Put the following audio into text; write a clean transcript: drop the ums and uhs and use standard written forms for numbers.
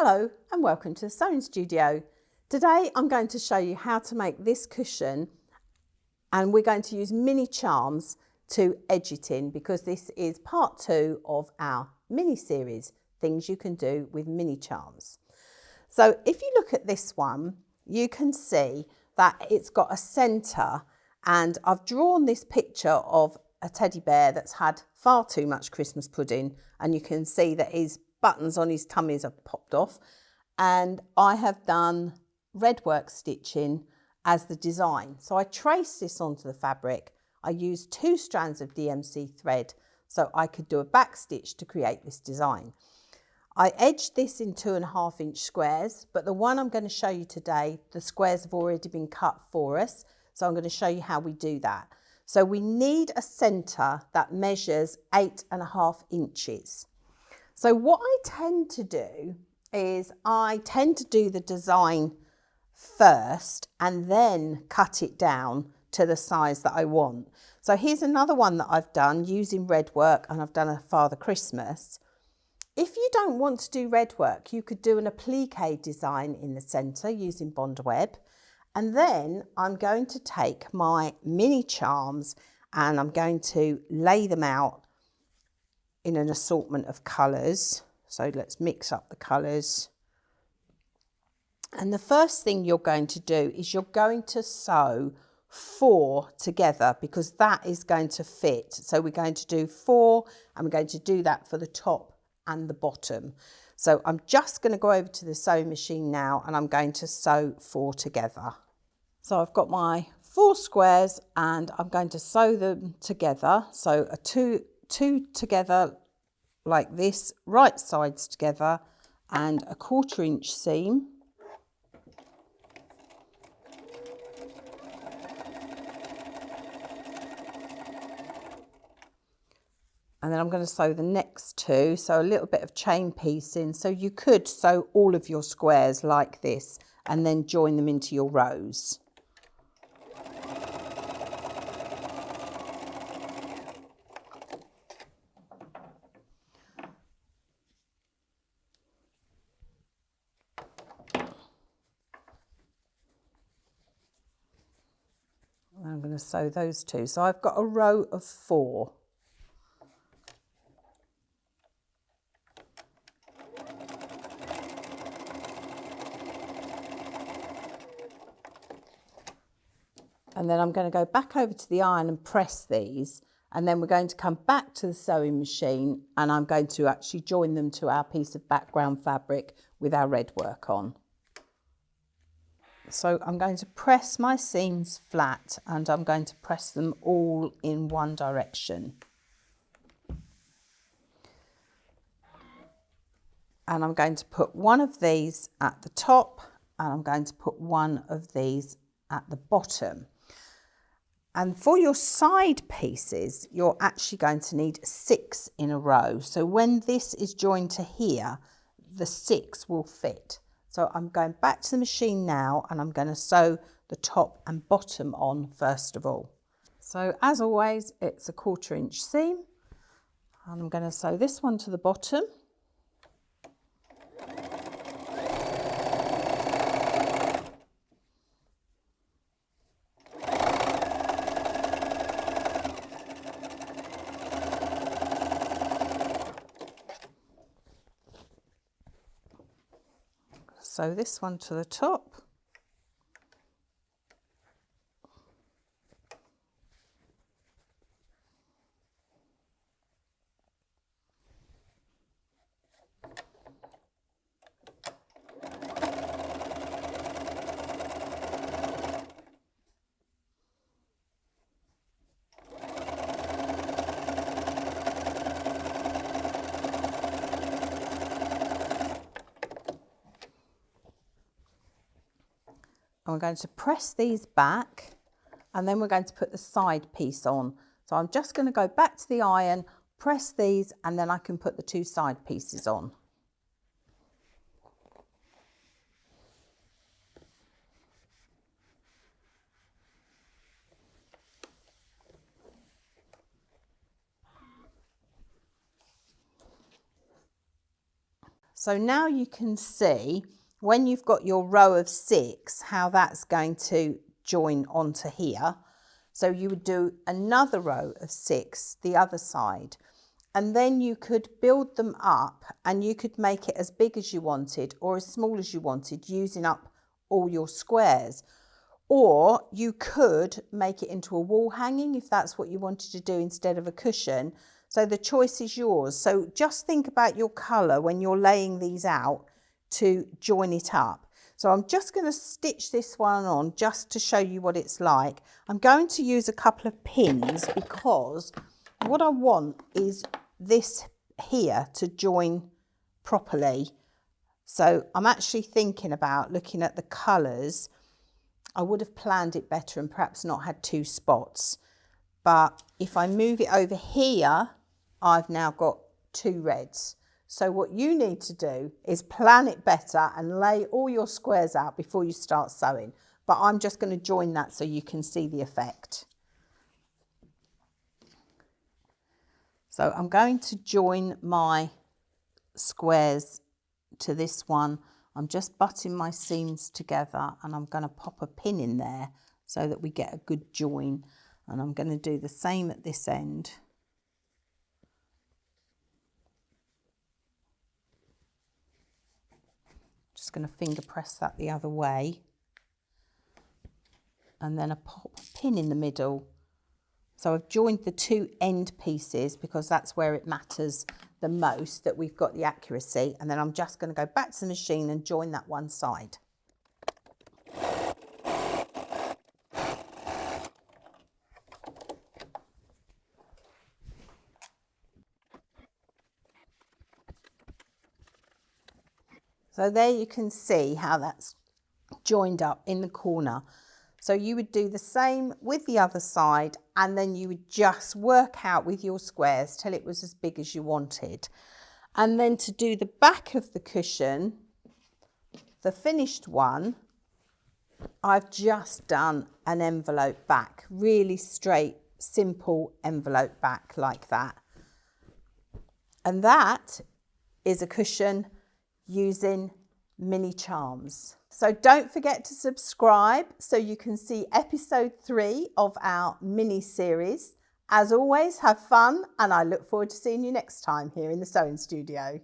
Hello and welcome to the Sewing Studio. Today I'm going to show you how to make this cushion, and we're going to use mini charms to edge it in because this is part 2 of our mini series, things you can do with mini charms. So if you look at this one, you can see that it's got a centre, and I've drawn this picture of a teddy bear that's had far too much Christmas pudding, and you can see that his buttons on his tummies have popped off, and I have done red work stitching as the design. So I traced this onto the fabric. I used 2 strands of DMC thread so I could do a back stitch to create this design. I edged this in 2.5 inch squares, but the one I'm going to show you today, the squares have already been cut for us, so I'm going to show you how we do that. So we need a centre that measures 8.5 inches. So what I tend to do is I tend to do the design first and then cut it down to the size that I want. So here's another one that I've done using red work, and I've done a Father Christmas. If you don't want to do red work, you could do an applique design in the centre using bond web. And then I'm going to take my mini charms and I'm going to lay them out in an assortment of colours. So let's mix up the colours. And the first thing you're going to do is you're going to sew 4 together because that is going to fit. So we're going to do 4, and we're going to do that for the top and the bottom. So I'm just going to go over to the sewing machine now, and I'm going to sew 4 together. So I've got my 4 squares and I'm going to sew them together. So a two together like this, right sides together, and a 1/4 inch seam. And then I'm going to sew the next 2, so a little bit of chain piecing. So you could sew all of your squares like this and then join them into your rows. I'm going to sew those 2. So I've got a row of 4. And then I'm going to go back over to the iron and press these, and then we're going to come back to the sewing machine, and I'm going to actually join them to our piece of background fabric with our red work on. So I'm going to press my seams flat, and I'm going to press them all in one direction. And I'm going to put one of these at the top, and I'm going to put one of these at the bottom. And for your side pieces, you're actually going to need 6 in a row. So when this is joined to here, the 6 will fit. So I'm going back to the machine now, and I'm going to sew the top and bottom on first of all. So as always, it's a 1/4 inch seam, and I'm going to sew this one to the bottom. Sew this one to the top. And we're going to press these back, and then we're going to put the side piece on. So I'm just going to go back to the iron, press these, and then I can put the 2 side pieces on. So now you can see when you've got your row of 6 how that's going to join onto here. So you would do another row of 6 the other side, and then you could build them up and you could make it as big as you wanted or as small as you wanted using up all your squares. Or you could make it into a wall hanging if that's what you wanted to do instead of a cushion. So the choice is yours. So just think about your colour when you're laying these out to join it up. So I'm just going to stitch this one on just to show you what it's like. I'm going to use a couple of pins because what I want is this here to join properly. So I'm actually thinking about looking at the colours. I would have planned it better and perhaps not had 2 spots. But if I move it over here, I've now got 2 reds. So what you need to do is plan it better and lay all your squares out before you start sewing. But I'm just going to join that so you can see the effect. So I'm going to join my squares to this one. I'm just butting my seams together and I'm going to pop a pin in there so that we get a good join. And I'm going to do the same at this end. Just going to finger press that the other way. And then I pop a pin in the middle. So I've joined the 2 end pieces because that's where it matters the most that we've got the accuracy. And then I'm just going to go back to the machine and join that one side. So there you can see how that's joined up in the corner. So you would do the same with the other side and then you would just work out with your squares till it was as big as you wanted. And then to do the back of the cushion, the finished one, I've just done an envelope back, really straight, simple envelope back like that. And that is a cushion using mini charms. So don't forget to subscribe so you can see episode 3 of our mini series. As always, have fun and I look forward to seeing you next time here in the sewing studio.